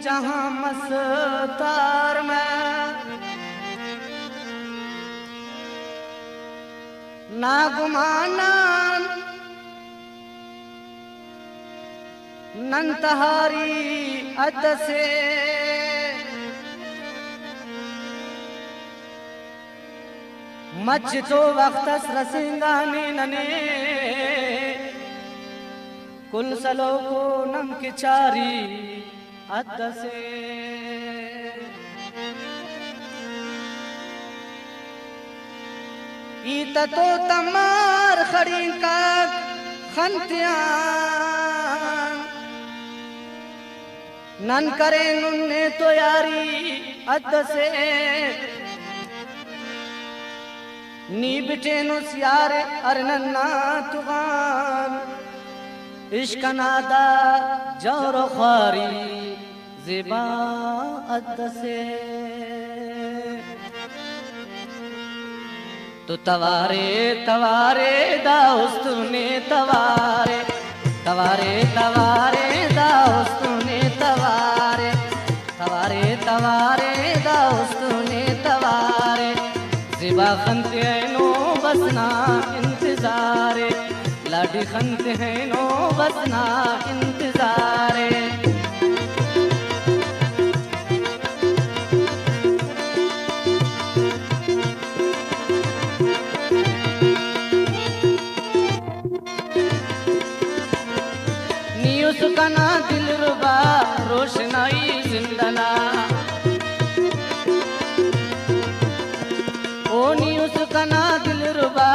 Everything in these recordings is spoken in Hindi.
जहां मस्तार में ना गुमाना नंतहारी अद से मच तो वक्त रसिंगानी नने कुल सलो को नम की चारी अद से ईत तो तमार खड़ी का खंतियां नन करे नुन्ने तो यारी अद से नी बिटे नुस यार अरनन्ना तुगान इश्क नादा जौर ख्वारी ज़िबा अद से तो तवारे तवारे दाउस्तुने तवारे तवारे तवारे दाउस्तुने तवारे तवारे तवारे दाउस्तुने तवारे ज़िबा खंते हैं नो बसना इंतज़ारे लाडी खंते हैं नो बसना इंतज़ारे सुकना दिल रुबा रोशनाई जिंदना ओ नी सुकना दिल रुबा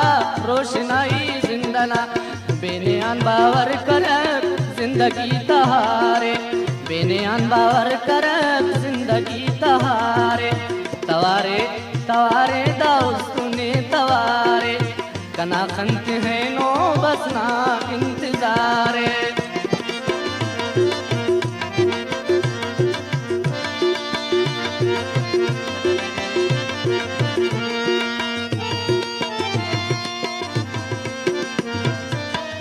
रोशनाई जिंदना बेनियान बावर कर जिंदगी तहारे बेनियान बावर कर जिंदगी तहारे तवारे तवारे दाउस्तुने तवारे कना खंत है नो बसना इंतजारे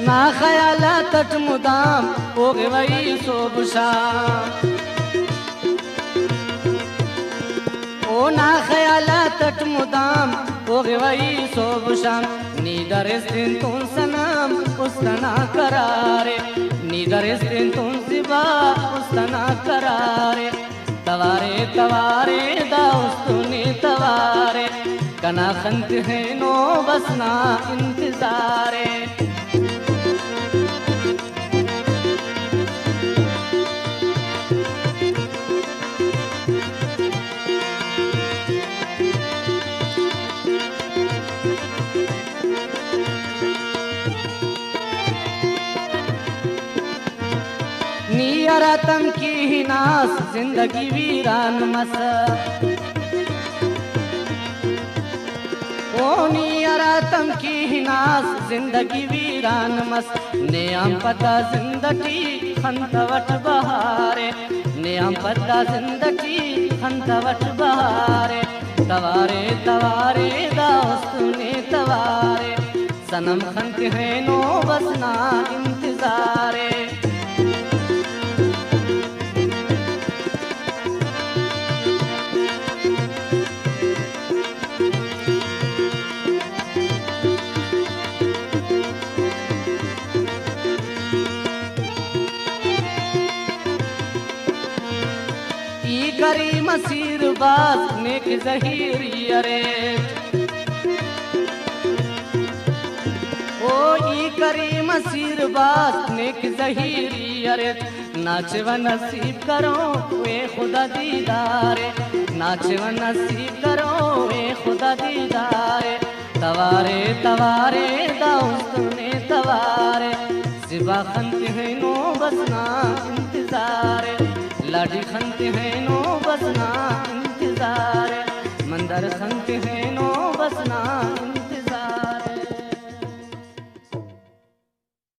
ना ख्याला तट मुदाम हो गए वही सोबुशा ओ ना ख्याला तट मुदाम हो गए वही सोबुशा नीदर दिन तुम सनम उस्तना करारे नीदर दिन तुम सिवा उस्तना करारे तवारे तवारे दाउस्तुने तवारे कना खंत है नो बसना इंतजारे नियरतम की ही नास जिंदगी वीरान मस ओ नियरतम की ही नास जिंदगी वीरान मस नेम पता जिंदगी खंतवट बहारे नेम पता जिंदगी खंतवट बहारे तवारे तवारे दाउस्तुने तवारे सनम खंत है नो बसना इंतजारे करी मसीर बाज नेक जहीरी अरे ओ ई करी मसीर बाज नेक जहीरी अरे नाच व नसीब करो वे खुदा दीदारे नाच व नसीब करो वे खुदा दीदारे तवारे तवारे दाउस्तुने तवारे ज़िबा खंत है नो बसना इंतजारे लाडी खंत है नो बसना इंतजार मंदर खंत है नो बसना